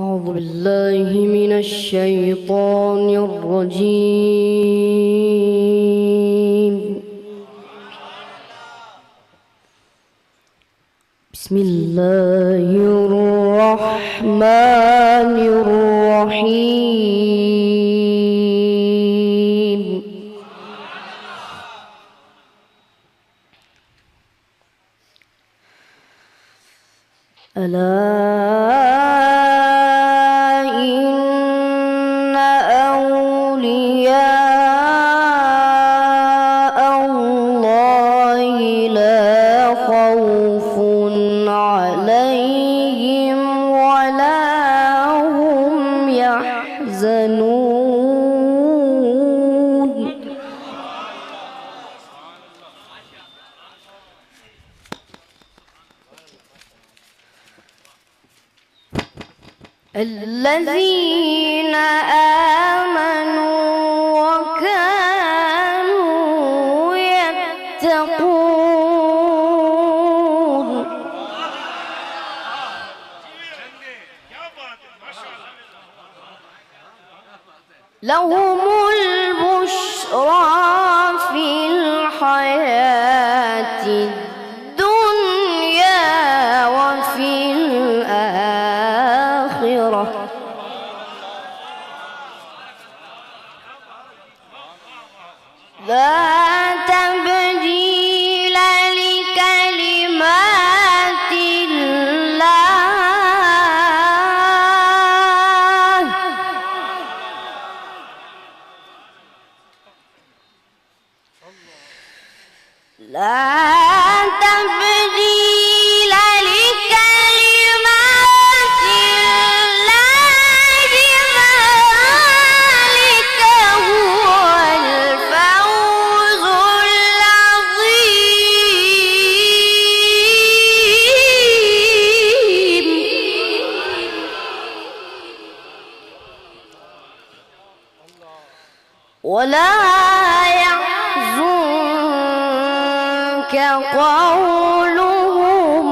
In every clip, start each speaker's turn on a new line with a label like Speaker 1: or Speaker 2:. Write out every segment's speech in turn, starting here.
Speaker 1: أعوذ بالله من الشيطان الرجيم. بسم الله الرحمن الرحيم. ألا إن أولياء الله لا خوف عليهم ولا هم يحزنون. الذين آمنوا وكانوا يتقون لهم البشرى في الحياة الدنيا وفي الآخرة لا تبديل لكلمات الله لا تبديل لكلمات الله ذلك هو الفوز العظيم. ولا يحزنك قولهم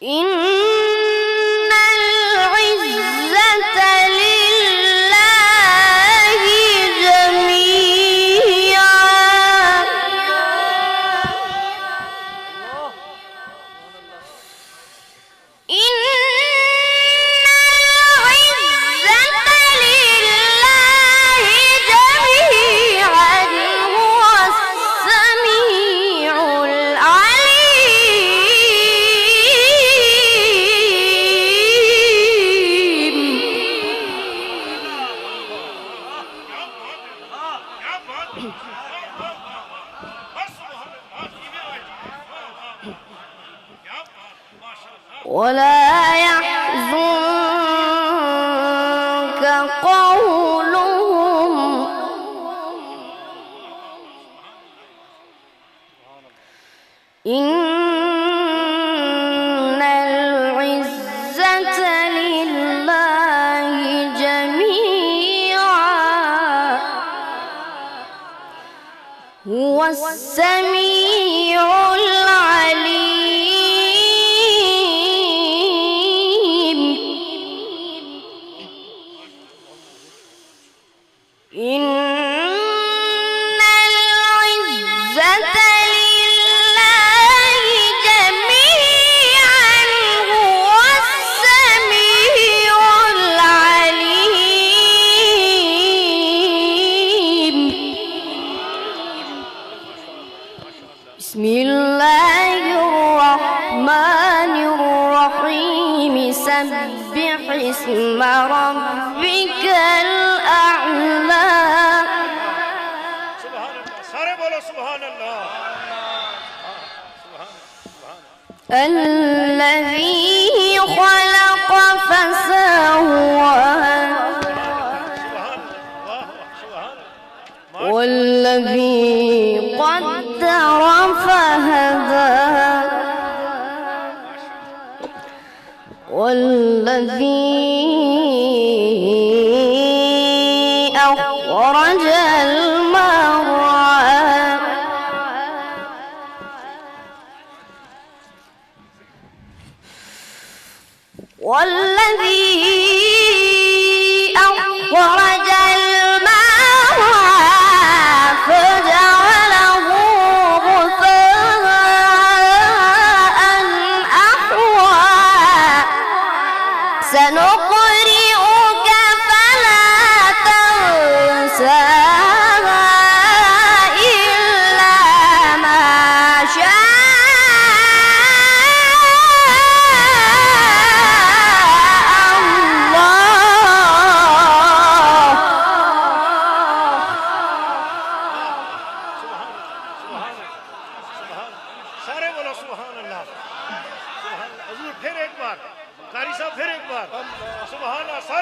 Speaker 1: إن العزة لله جميعا إن العزة لله جميعا هو السميع العليم. ولا يحزنك قولهم إن العزة لله جميعا هو السميع العليم. إن العزة لله جميعا هو السميع العليم. بسم الله الرحمن الرحيم. سبح اسم ربك الأعلى. الذي خلق فسوى والذي قدر فهدى والذي أخرج المرعى والذي أخرج الماء فجعله غثاء أحوى سنقرئك فلا تنسى إلا ما شاء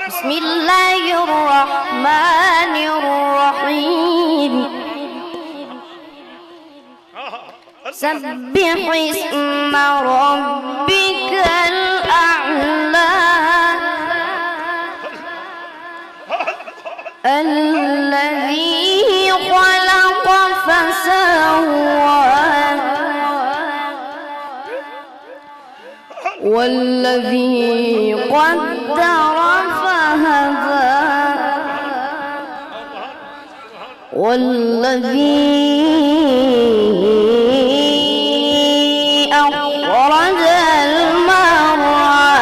Speaker 1: بسم الله الرحمن الرحيم سبح اسم ربك الأعلى الذي خلق فسوى والذي قدر فهدى والذي أخرج المرعى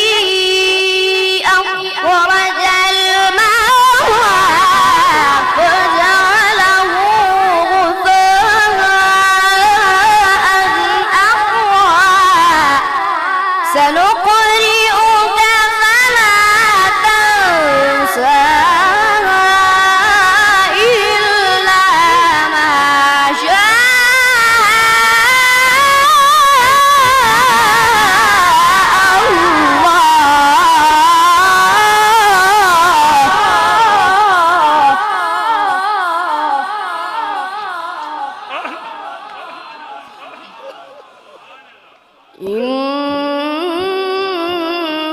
Speaker 1: والذي أخرج سنقرئك فلا تنسى إلا ما شاء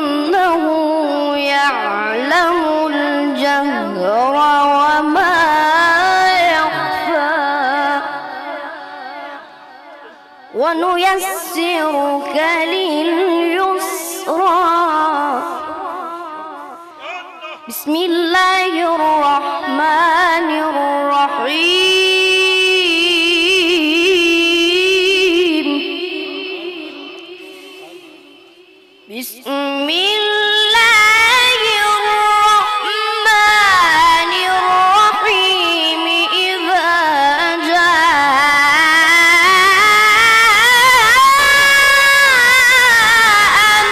Speaker 1: الله يعلم الجهر وما يخفى ونيسرك لليسرى بسم الله الرحمن الرحيم بسم الله الرحمن الرحيم إذا جاء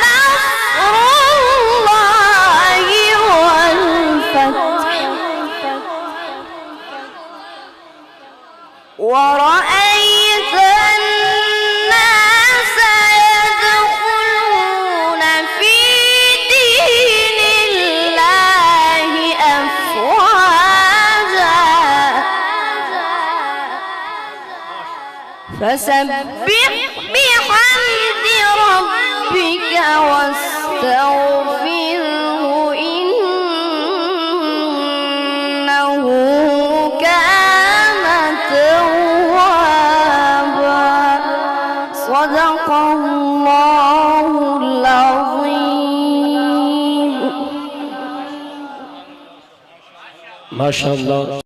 Speaker 1: نصر الله والفتح ورأيت الناس يدخلون في دين الله أفواجا فسبح بحمد ربك واستغفره إنه كان توابا صدق الله العظيم.
Speaker 2: ما شاء الله.